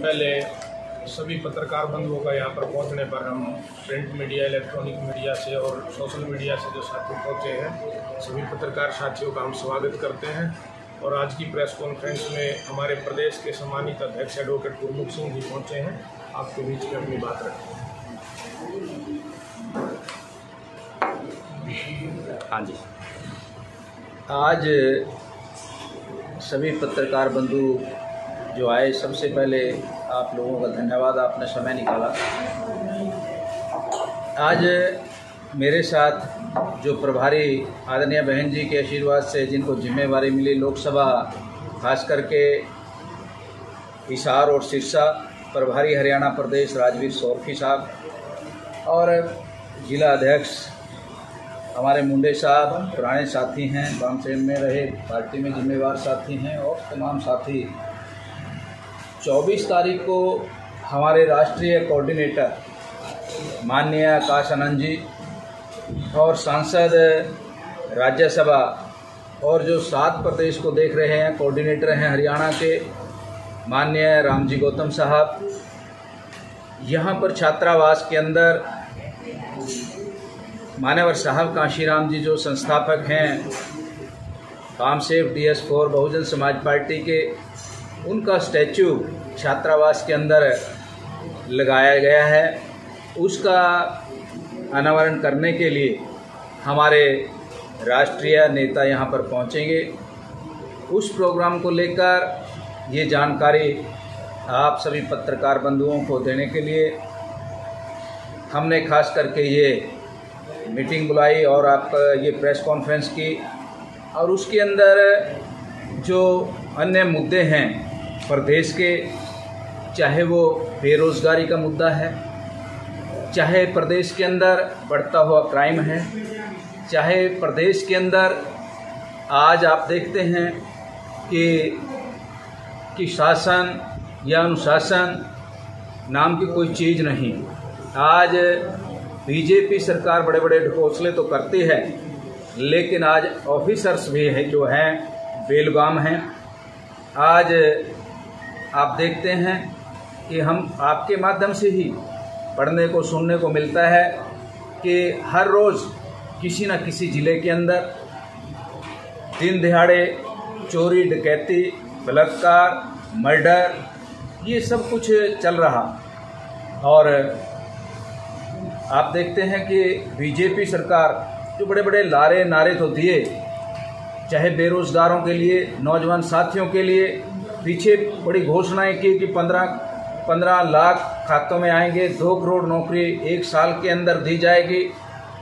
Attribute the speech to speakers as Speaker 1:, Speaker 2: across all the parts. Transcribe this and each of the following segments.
Speaker 1: पहले सभी पत्रकार बंधुओं का यहाँ पर पहुँचने पर हम प्रिंट मीडिया, इलेक्ट्रॉनिक मीडिया से और सोशल मीडिया से जो साथी पहुँचे हैं, सभी पत्रकार साथियों का हम स्वागत करते हैं। और आज की प्रेस कॉन्फ्रेंस में हमारे प्रदेश के सम्मानित अध्यक्ष एडवोकेट गुरमुख सिंह जी पहुँचे हैं, आपके बीच में अपनी बात रखें।
Speaker 2: हाँ जी,
Speaker 3: आज सभी पत्रकार बंधु जो आए, सबसे पहले आप लोगों का धन्यवाद, आपने समय निकाला। आज मेरे साथ जो प्रभारी आदरणीय बहन जी के आशीर्वाद से जिनको जिम्मेवारी मिली, लोकसभा खास करके हिसार और सिरसा, प्रभारी हरियाणा प्रदेश राजवीर सौरखी साहब और जिला अध्यक्ष हमारे मुंडे साहब, पुराने साथी हैं, बामसेन में रहे, पार्टी में जिम्मेवार साथी हैं और तमाम साथी। 24 तारीख को हमारे राष्ट्रीय कोऑर्डिनेटर माननीय आकाश आनंद जी और सांसद राज्यसभा और जो 7 प्रदेश को देख रहे हैं, कोऑर्डिनेटर हैं हरियाणा के माननीय रामजी गौतम साहब, यहाँ पर छात्रावास के अंदर मान्यवर साहब काशीराम जी जो संस्थापक हैं कामसेफ DS4 बहुजन समाज पार्टी के, उनका स्टैचू छात्रावास के अंदर लगाया गया है। उसका अनावरण करने के लिए हमारे राष्ट्रीय नेता यहाँ पर पहुँचेंगे। उस प्रोग्राम को लेकर ये जानकारी आप सभी पत्रकार बंधुओं को देने के लिए हमने खास करके ये मीटिंग बुलाई और आपका ये प्रेस कॉन्फ्रेंस की। और उसके अंदर जो अन्य मुद्दे हैं प्रदेश के, चाहे वो बेरोज़गारी का मुद्दा है, चाहे प्रदेश के अंदर बढ़ता हुआ क्राइम है, चाहे प्रदेश के अंदर आज आप देखते हैं कि शासन या अनुशासन नाम की कोई चीज़ नहीं। आज बीजेपी सरकार बड़े बड़े ढकोसले तो करती है, लेकिन आज ऑफिसर्स भी हैं जो हैं बेलगाम हैं। आज आप देखते हैं कि हम आपके माध्यम से ही पढ़ने को सुनने को मिलता है कि हर रोज़ किसी न किसी ज़िले के अंदर दिन दिहाड़े चोरी, डकैती, बलात्कार, मर्डर, ये सब कुछ चल रहा। और आप देखते हैं कि बीजेपी सरकार जो बड़े बड़े नारे तो दिए, चाहे बेरोज़गारों के लिए, नौजवान साथियों के लिए, पीछे बड़ी घोषणाएं की कि 15 लाख खातों में आएंगे, 2 करोड़ नौकरी 1 साल के अंदर दी जाएगी।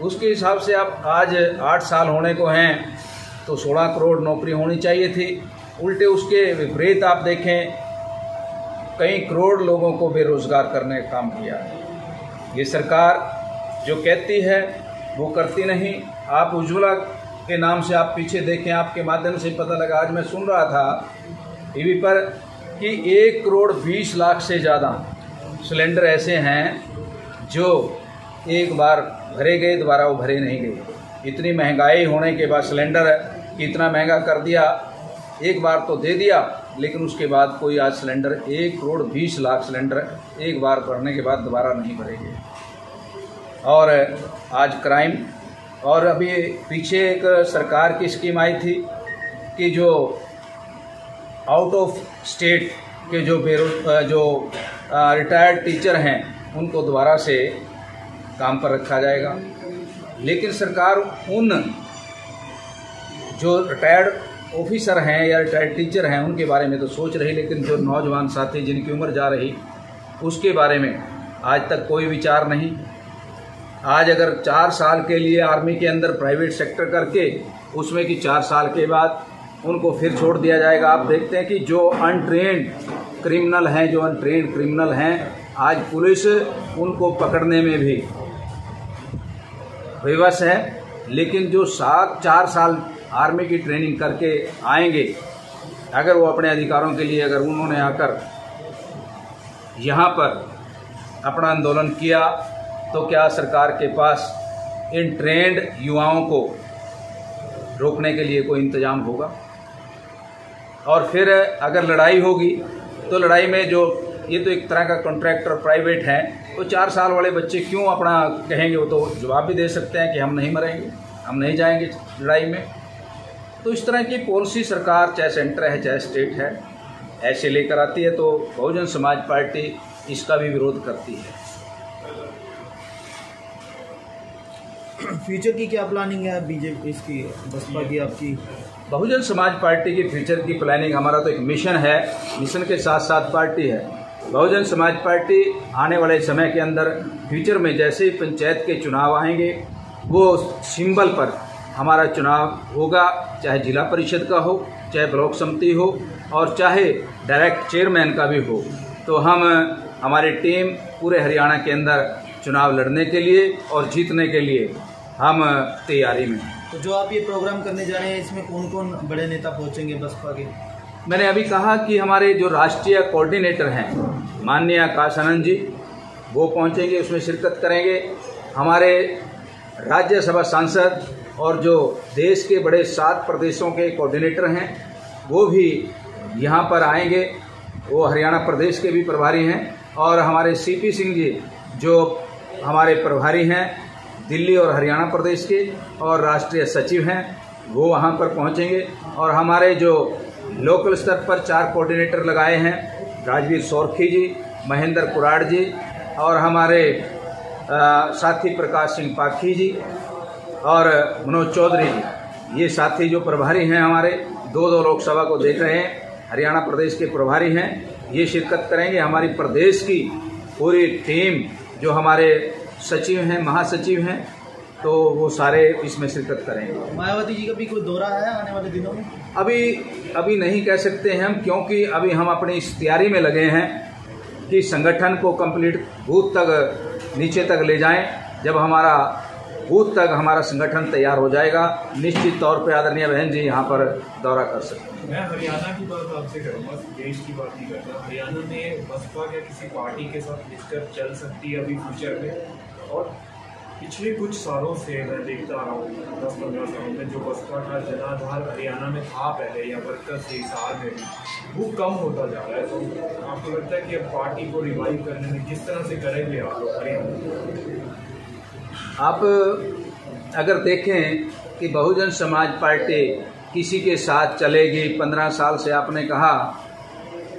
Speaker 3: उसके हिसाब से आप आज 8 साल होने को हैं तो 16 करोड़ नौकरी होनी चाहिए थी। उल्टे उसके विपरीत आप देखें, कई करोड़ लोगों को बेरोज़गार करने का काम किया। ये सरकार जो कहती है वो करती नहीं। आप उज्ज्वला के नाम से आप पीछे देखें, आपके माध्यम से पता लगा, आज मैं सुन रहा था टीवी पर कि 1 करोड़ 20 लाख से ज़्यादा सिलेंडर ऐसे हैं जो एक बार भरे गए, दोबारा वो भरे नहीं गए। इतनी महंगाई होने के बाद सिलेंडर इतना महंगा कर दिया, एक बार तो दे दिया, लेकिन उसके बाद कोई आज सिलेंडर 1 करोड़ 20 लाख सिलेंडर एक बार भरने के बाद दोबारा नहीं भरेंगे। और आज क्राइम, और अभी पीछे एक सरकार की स्कीम आई थी कि जो आउट ऑफ स्टेट के जो रिटायर्ड टीचर हैं उनको दोबारा से काम पर रखा जाएगा। लेकिन सरकार उन जो रिटायर्ड ऑफिसर हैं या रिटायर्ड टीचर हैं उनके बारे में तो सोच रही, लेकिन जो नौजवान साथी जिनकी उम्र जा रही उसके बारे में आज तक कोई विचार नहीं। आज अगर 4 साल के लिए आर्मी के अंदर प्राइवेट सेक्टर करके उसमें कि 4 साल के बाद उनको फिर छोड़ दिया जाएगा। आप देखते हैं कि जो अनट्रेंड क्रिमिनल हैं, आज पुलिस उनको पकड़ने में भी विवश है। लेकिन जो 4 साल आर्मी की ट्रेनिंग करके आएंगे, अगर वो अपने अधिकारों के लिए अगर उन्होंने आकर यहाँ पर अपना आंदोलन किया तो क्या सरकार के पास इन ट्रेंड युवाओं को रोकने के लिए कोई इंतजाम होगा? और फिर अगर लड़ाई होगी तो लड़ाई में जो ये तो एक तरह का कॉन्ट्रैक्टर प्राइवेट है, तो 4 साल वाले बच्चे क्यों अपना कहेंगे? वो तो जवाब भी दे सकते हैं कि हम नहीं मरेंगे, हम नहीं जाएंगे लड़ाई में। तो इस तरह की पॉलिसी सरकार, चाहे सेंटर है चाहे स्टेट है, ऐसे लेकर आती है, तो बहुजन समाज पार्टी इसका भी विरोध करती है।
Speaker 2: फ्यूचर की क्या प्लानिंग है बीजेपी, इसकी बसपा की, आपकी?
Speaker 3: बहुजन समाज पार्टी की फ्यूचर की प्लानिंग, हमारा तो एक मिशन है, मिशन के साथ साथ पार्टी है। बहुजन समाज पार्टी आने वाले समय के अंदर फ्यूचर में जैसे ही पंचायत के चुनाव आएंगे, वो सिंबल पर हमारा चुनाव होगा, चाहे जिला परिषद का हो, चाहे ब्लॉक समिति हो, और चाहे डायरेक्ट चेयरमैन का भी हो, तो हमारी टीम पूरे हरियाणा के अंदर चुनाव लड़ने के लिए और जीतने के लिए हम तैयारी में।
Speaker 2: तो जो आप ये प्रोग्राम करने जा रहे हैं, इसमें कौन कौन बड़े नेता पहुंचेंगे बसपा के?
Speaker 3: मैंने अभी कहा कि हमारे जो राष्ट्रीय कोऑर्डिनेटर हैं माननीय आकाश आनंद जी, वो पहुंचेंगे, उसमें शिरकत करेंगे। हमारे राज्यसभा सांसद और जो देश के बड़े 7 प्रदेशों के कोऑर्डिनेटर हैं, वो भी यहाँ पर आएंगे, वो हरियाणा प्रदेश के भी प्रभारी हैं। और हमारे सीपी सिंह जी जो हमारे प्रभारी हैं दिल्ली और हरियाणा प्रदेश के और राष्ट्रीय सचिव हैं, वो वहाँ पर पहुँचेंगे। और हमारे जो लोकल स्तर पर 4 कोऑर्डिनेटर लगाए हैं, राजवीर सौरखी जी, महेंद्र कुराड़ जी और हमारे साथी प्रकाश सिंह पाखी जी और मनोज चौधरी जी, ये साथी जो प्रभारी हैं हमारे 2 लोकसभा को देख रहे हैं, हरियाणा प्रदेश के प्रभारी हैं, ये शिरकत करेंगे। हमारी प्रदेश की पूरी टीम जो हमारे सचिव हैं, महासचिव हैं, तो वो सारे इसमें शिरकत करेंगे।
Speaker 2: मायावती जी का भी कोई दौरा है आने वाले दिनों में?
Speaker 3: अभी नहीं कह सकते हैं हम, क्योंकि अभी हम अपनी इस तैयारी में लगे हैं कि संगठन को कंप्लीट बूथ तक, नीचे तक ले जाएं। जब हमारा बूथ तक हमारा संगठन तैयार हो जाएगा, निश्चित तौर पे आदरणीय बहन जी यहाँ पर दौरा कर सकते हैं।
Speaker 4: मैं हरियाणा की बात आपसे करूँगा, देश की बात नहीं करता। हरियाणा में बसपा या किसी पार्टी के साथ मिलकर चल सकती है अभी फ्यूचर में? और पिछले कुछ सालों से मैं देखता आ रहा हूँ, 10-15 सालों में, जो बसपा का जनाधार हरियाणा में था पहले या वर्कर्स के हिसाब में भी, वो कम होता जा रहा है। तो आपको लगता है कि अब पार्टी को रिवाइव करने में किस तरह से करेंगे आप लोग हरियाणा?
Speaker 3: आप अगर देखें कि बहुजन समाज पार्टी किसी के साथ चलेगी, 15 साल से आपने कहा,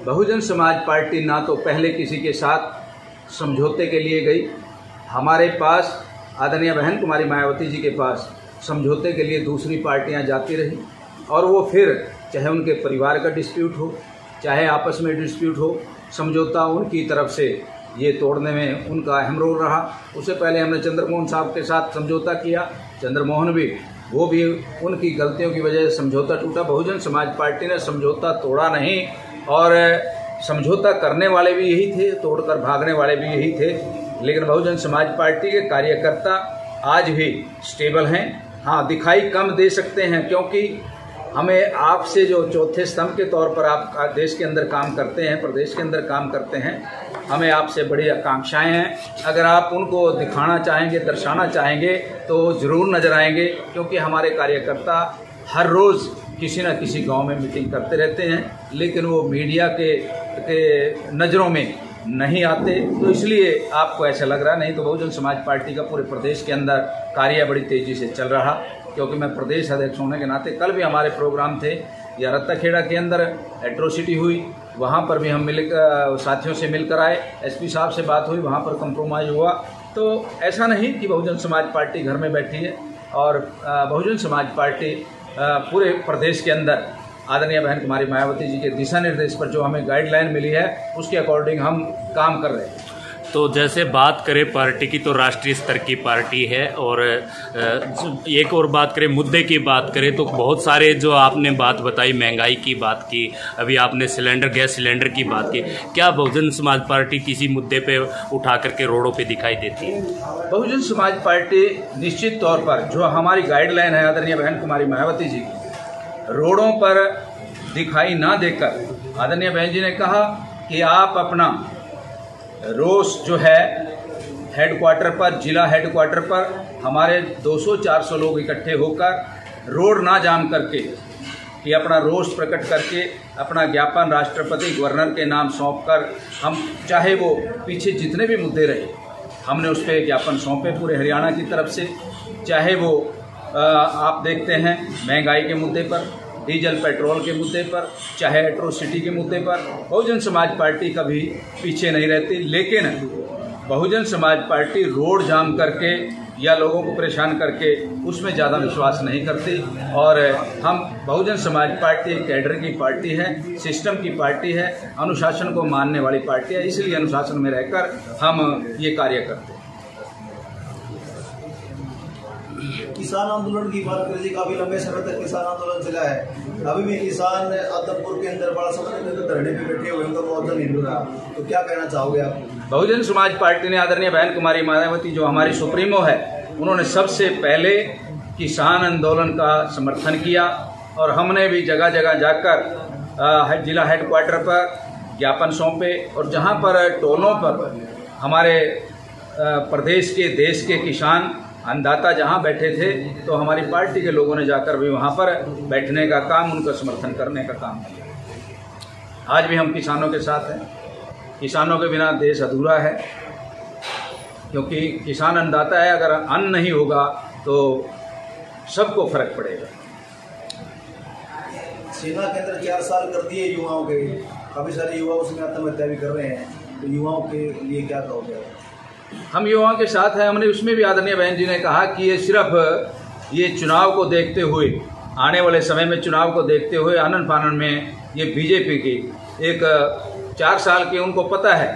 Speaker 3: बहुजन समाज पार्टी ना तो पहले किसी के साथ समझौते के लिए गई, हमारे पास आदरणीय बहन कुमारी मायावती जी के पास समझौते के लिए दूसरी पार्टियां जाती रही, और वो फिर चाहे उनके परिवार का डिस्प्यूट हो, चाहे आपस में डिस्प्यूट हो, समझौता उनकी तरफ से ये तोड़ने में उनका अहम रोल रहा। उससे पहले हमने चंद्रमोहन साहब के साथ समझौता किया, चंद्रमोहन भी, वो भी उनकी गलतियों की वजह से समझौता टूटा। बहुजन समाज पार्टी ने समझौता तोड़ा नहीं, और समझौता करने वाले भी यही थे, तोड़कर भागने वाले भी यही थे। लेकिन बहुजन समाज पार्टी के कार्यकर्ता आज भी स्टेबल हैं। हाँ, दिखाई कम दे सकते हैं, क्योंकि हमें आपसे जो चौथे स्तंभ के तौर पर आप देश के अंदर काम करते हैं, प्रदेश के अंदर काम करते हैं, हमें आपसे बड़ी आकांक्षाएं हैं। अगर आप उनको दिखाना चाहेंगे, दर्शाना चाहेंगे, तो ज़रूर नज़र आएंगे, क्योंकि हमारे कार्यकर्ता हर रोज़ किसी न किसी गांव में मीटिंग करते रहते हैं, लेकिन वो मीडिया के नज़रों में नहीं आते। तो इसलिए आपको ऐसा लग रहा, नहीं तो बहुजन समाज पार्टी का पूरे प्रदेश के अंदर कार्य बड़ी तेज़ी से चल रहा। क्योंकि मैं प्रदेश अध्यक्ष होने के नाते, कल भी हमारे प्रोग्राम थे, या रत्ताखेड़ा के अंदर एट्रोसिटी हुई, वहाँ पर भी हम साथियों से मिलकर आए, एसपी साहब से बात हुई, वहाँ पर कंप्रोमाइज़ हुआ। तो ऐसा नहीं कि बहुजन समाज पार्टी घर में बैठी है, और बहुजन समाज पार्टी पूरे प्रदेश के अंदर आदरणीय बहन कुमारी मायावती जी के दिशा निर्देश पर जो हमें गाइडलाइन मिली है, उसके अकॉर्डिंग हम काम कर रहे हैं।
Speaker 5: तो जैसे बात करें पार्टी की, तो राष्ट्रीय स्तर की पार्टी है, और एक और बात करें, मुद्दे की बात करें, तो बहुत सारे जो आपने बात बताई, महंगाई की बात की, अभी आपने गैस सिलेंडर की बात की, क्या बहुजन समाज पार्टी किसी मुद्दे पे उठा करके रोडों पे दिखाई देती है?
Speaker 3: बहुजन समाज पार्टी निश्चित तौर पर, जो हमारी गाइडलाइन है आदरणीय बहन कुमारी मायावती जी की, रोडों पर दिखाई ना देकर, आदरणीय बहन जी ने कहा कि आप अपना रोष जो है हेडक्वार्टर पर, जिला हेडक्वार्टर पर हमारे 200-400 लोग इकट्ठे होकर रोड ना जाम करके कि अपना रोष प्रकट करके अपना ज्ञापन राष्ट्रपति गवर्नर के नाम सौंपकर हम, चाहे वो पीछे जितने भी मुद्दे रहे, हमने उस पर ज्ञापन सौंपे पूरे हरियाणा की तरफ से। चाहे वो आप देखते हैं महंगाई के मुद्दे पर, डीजल पेट्रोल के मुद्दे पर, चाहे एट्रोसिटी के मुद्दे पर, बहुजन समाज पार्टी कभी पीछे नहीं रहती। लेकिन बहुजन समाज पार्टी रोड जाम करके या लोगों को परेशान करके उसमें ज़्यादा विश्वास नहीं करती। और हम बहुजन समाज पार्टी एक कैडर की पार्टी है, सिस्टम की पार्टी है, अनुशासन को मानने वाली पार्टी है, इसलिए अनुशासन में रहकर हम ये कार्य करते हैं।
Speaker 2: किसान आंदोलन की बात करें, काफी लंबे समय तक किसान आंदोलन चला है। अभी भी किसान आदमपुर के अंदर बड़ा समय तक धरने पे बैठे हुए, उनका मुआवजा नहीं मिल रहा, तो क्या कहना चाहोगे आप?
Speaker 3: बहुजन समाज पार्टी ने आदरणीय बहन कुमारी मायावती जो हमारी सुप्रीमो है, उन्होंने सबसे पहले किसान आंदोलन का समर्थन किया और हमने भी जगह जगह जाकर जिला हेडक्वार्टर पर ज्ञापन सौंपे और जहां पर टोलों पर हमारे प्रदेश के देश के किसान अन्नदाता जहां बैठे थे, तो हमारी पार्टी के लोगों ने जाकर भी वहां पर बैठने का काम, उनका समर्थन करने का काम किया। आज भी हम किसानों के साथ हैं। किसानों के बिना देश अधूरा है, क्योंकि किसान अन्नदाता है। अगर अन्न नहीं होगा तो सबको फर्क पड़ेगा।
Speaker 2: सेना के अंदर 4 साल कर दिए युवाओं के, काफ़ी सारे युवा उसमें आत्महत्या भी कर रहे हैं, तो युवाओं के लिए क्या कहोगे?
Speaker 3: हम युवाओं के साथ हैं। हमने उसमें भी आदरणीय बहन जी ने कहा कि ये सिर्फ ये चुनाव को देखते हुए, आने वाले समय में चुनाव को देखते हुए आनन फानन में ये बीजेपी की एक 4 साल की, उनको पता है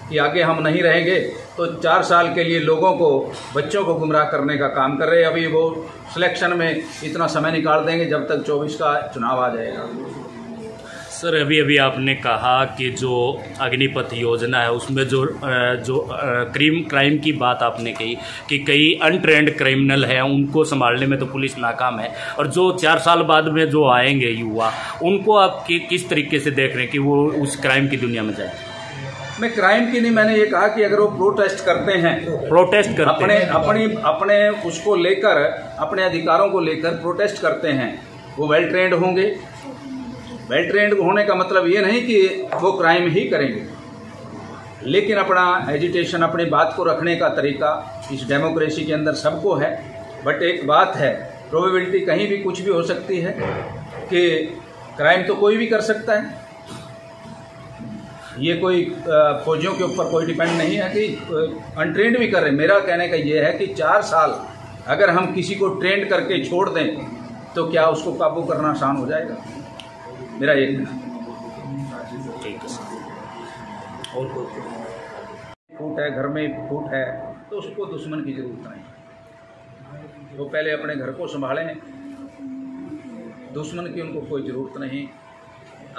Speaker 3: कि आगे हम नहीं रहेंगे, तो 4 साल के लिए लोगों को, बच्चों को गुमराह करने का काम कर रहे हैं। अभी वो सिलेक्शन में इतना समय निकाल देंगे जब तक 24 का चुनाव आ जाएगा।
Speaker 5: सर, अभी आपने कहा कि जो अग्निपथ योजना है उसमें जो क्राइम की बात आपने कही कि कई अनट्रेंड क्रिमिनल हैं, उनको संभालने में तो पुलिस नाकाम है, और जो 4 साल बाद में जो आएंगे युवा, उनको आप किस तरीके से देख रहे हैं कि वो उस क्राइम की दुनिया में जाए?
Speaker 3: मैं क्राइम की नहीं, मैंने ये कहा कि अगर वो प्रोटेस्ट करते हैं, अपने उसको लेकर, अपने अधिकारों को लेकर प्रोटेस्ट करते हैं, वो वेल ट्रेंड होंगे। वेल ट्रेंड होने का मतलब ये नहीं कि वो क्राइम ही करेंगे, लेकिन अपना एजिटेशन, अपनी बात को रखने का तरीका इस डेमोक्रेसी के अंदर सबको है। बट एक बात है, प्रोबेबिलिटी कहीं भी कुछ भी हो सकती है कि क्राइम तो कोई भी कर सकता है। ये कोई फौजियों के ऊपर कोई डिपेंड नहीं है कि अनट्रेंड भी कर रहे हैं। मेरा कहने का ये है कि 4 साल अगर हम किसी को ट्रेंड करके छोड़ दें तो क्या उसको काबू करना आसान हो जाएगा? मेरा एक
Speaker 5: ठीक है सर। और कोई
Speaker 3: फूट है, घर में फूट है, तो उसको दुश्मन की जरूरत नहीं। वो पहले अपने घर को संभालें, दुश्मन की उनको कोई ज़रूरत नहीं।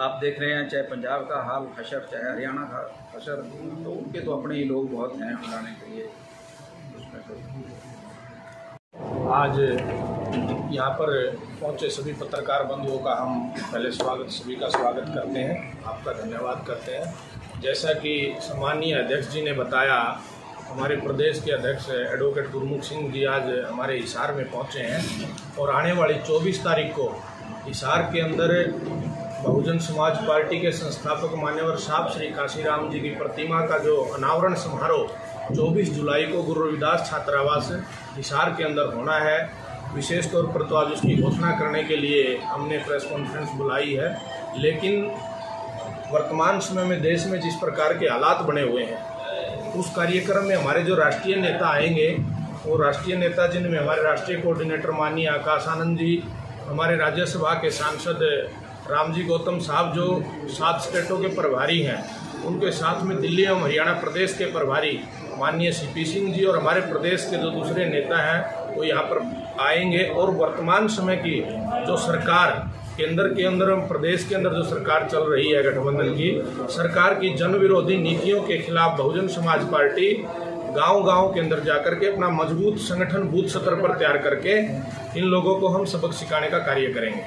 Speaker 3: आप देख रहे हैं चाहे पंजाब का हाल हशर, चाहे हरियाणा का हशर, तो उनके तो अपने ही लोग बहुत हैं हटाने के लिए।
Speaker 1: आज यहाँ पर पहुँचे सभी पत्रकार बंधुओं का हम पहले सभी का स्वागत करते हैं, आपका धन्यवाद करते हैं। जैसा कि सम्मानीय अध्यक्ष जी ने बताया, हमारे प्रदेश के अध्यक्ष एडवोकेट गुरमुख सिंह जी आज हमारे हिसार में पहुँचे हैं और आने वाली 24 तारीख को हिसार के अंदर बहुजन समाज पार्टी के संस्थापक मान्यवर साहब श्री काशीराम जी की प्रतिमा का जो अनावरण समारोह 24 जुलाई को गुरु रविदास छात्रावास हिसार के अंदर होना है। विशेष तौर पर तो आज उसकी घोषणा करने के लिए हमने प्रेस कॉन्फ्रेंस बुलाई है, लेकिन वर्तमान समय में देश में जिस प्रकार के हालात बने हुए हैं, उस कार्यक्रम में हमारे जो राष्ट्रीय नेता आएंगे, वो राष्ट्रीय नेता जिनमें हमारे राष्ट्रीय कोऑर्डिनेटर माननीय आकाश आनंद जी, हमारे राज्यसभा के सांसद रामजी गौतम साहब जो 7 स्टेटों के प्रभारी हैं, उनके साथ में दिल्ली एवं हरियाणा प्रदेश के प्रभारी माननीय सीपी सिंह जी और हमारे प्रदेश के जो दूसरे नेता हैं वो यहाँ पर आएंगे। और वर्तमान समय की जो सरकार केंद्र के अंदर एवं प्रदेश के अंदर जो सरकार चल रही है गठबंधन की सरकार की जन विरोधी नीतियों के खिलाफ बहुजन समाज पार्टी गांव-गांव के अंदर जाकर के अपना मजबूत संगठन बूथ स्तर पर तैयार करके इन लोगों को हम सबक सिखाने का कार्य करेंगे।